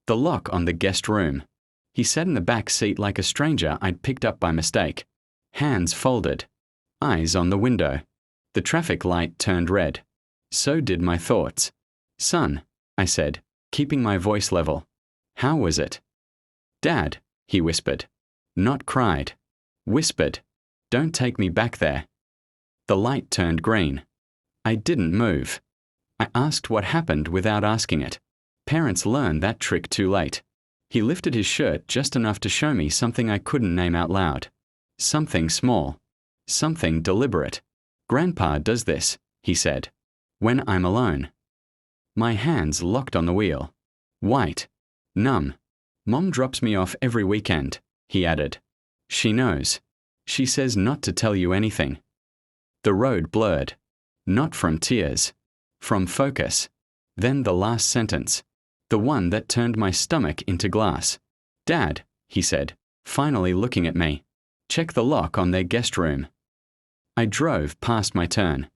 The lock on the guest room. He sat in the back seat like a stranger I'd picked up by mistake. Hands folded. Eyes on the window. The traffic light turned red. So did my thoughts. "Son," I said, keeping my voice level. "How was it?" "Dad," he whispered. Not cried. Whispered. "Don't take me back there." The light turned green. I didn't move. I asked what happened without asking it. Parents learn that trick too late. He lifted his shirt just enough to show me something I couldn't name out loud. Something small. Something deliberate. "Grandpa does this," he said, "when I'm alone." My hands locked on the wheel. White. Numb. "Mom drops me off every weekend," he added. "She knows. She says not to tell you anything." The road blurred. Not from tears. From focus. Then the last sentence. The one that turned my stomach into glass. "Dad," he said, finally looking at me. "Check the lock on their guest room." I drove past my turn.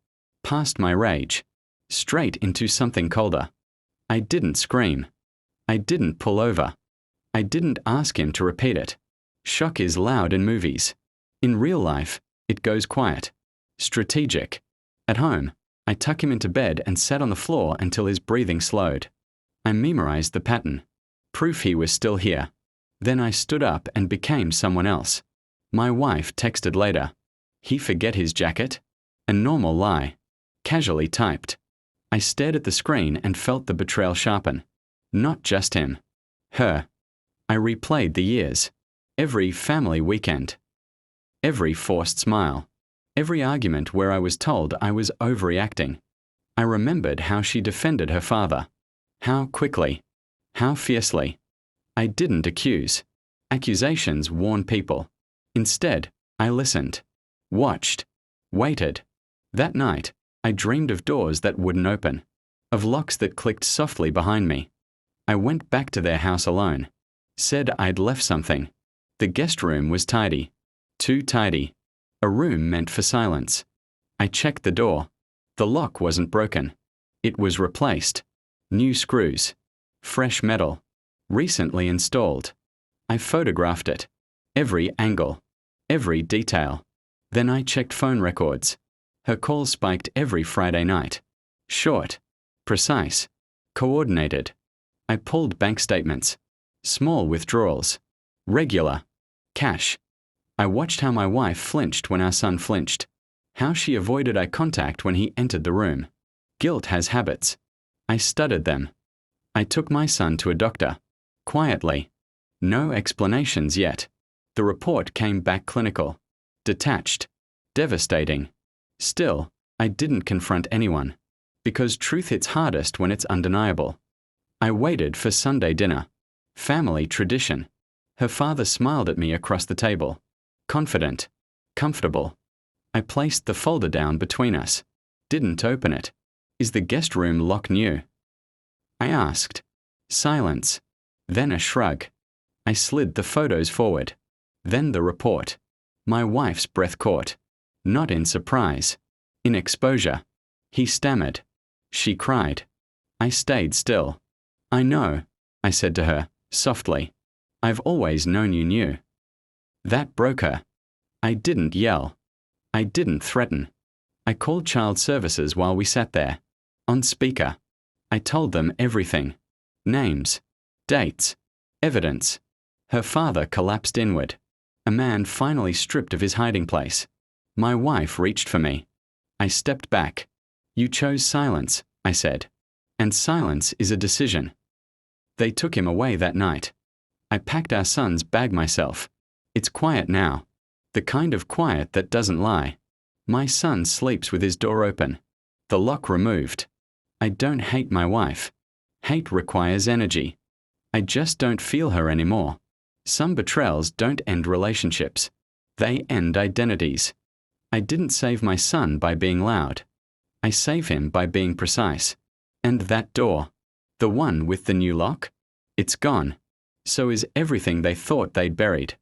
Past my rage. Straight into something colder. I didn't scream. I didn't pull over. I didn't ask him to repeat it. Shock is loud in movies. In real life, it goes quiet. Strategic. At home, I tuck him into bed and sat on the floor until his breathing slowed. I memorized the pattern. Proof he was still here. Then I stood up and became someone else. My wife texted later. "He forget his jacket?" A normal lie. Casually typed. I stared at the screen and felt the betrayal sharpen. Not just him. Her. I replayed the years. Every family weekend. Every forced smile. Every argument where I was told I was overreacting. I remembered how she defended her father. How quickly. How fiercely. I didn't accuse. Accusations warn people. Instead, I listened. Watched. Waited. That night, I dreamed of doors that wouldn't open. Of locks that clicked softly behind me. I went back to their house alone. Said I'd left something. The guest room was tidy. Too tidy. A room meant for silence. I checked the door. The lock wasn't broken. It was replaced. New screws. Fresh metal. Recently installed. I photographed it. Every angle. Every detail. Then I checked phone records. Her calls spiked every Friday night. Short. Precise. Coordinated. I pulled bank statements. Small withdrawals. Regular. Cash. I watched how my wife flinched when our son flinched. How she avoided eye contact when he entered the room. Guilt has habits. I studied them. I took my son to a doctor. Quietly. No explanations yet. The report came back clinical. Detached. Devastating. Still, I didn't confront anyone. Because truth hits hardest when it's undeniable. I waited for Sunday dinner. Family tradition. Her father smiled at me across the table. Confident. Comfortable. I placed the folder down between us. Didn't open it. Is the guest room lock new? I asked. Silence. Then a shrug. I slid the photos forward. Then the report. My wife's breath caught. Not in surprise. In exposure. He stammered. She cried. I stayed still. "I know," I said to her, softly. "I've always known you knew." That broke her. I didn't yell. I didn't threaten. I called child services while we sat there. On speaker. I told them everything. Names. Dates. Evidence. Her father collapsed inward. A man finally stripped of his hiding place. My wife reached for me. I stepped back. "You chose silence," I said. "And silence is a decision." They took him away that night. I packed our son's bag myself. It's quiet now. The kind of quiet that doesn't lie. My son sleeps with his door open. The lock removed. I don't hate my wife. Hate requires energy. I just don't feel her anymore. Some betrayals don't end relationships. They end identities. I didn't save my son by being loud. I save him by being precise. And that door, the one with the new lock, it's gone. So is everything they thought they'd buried.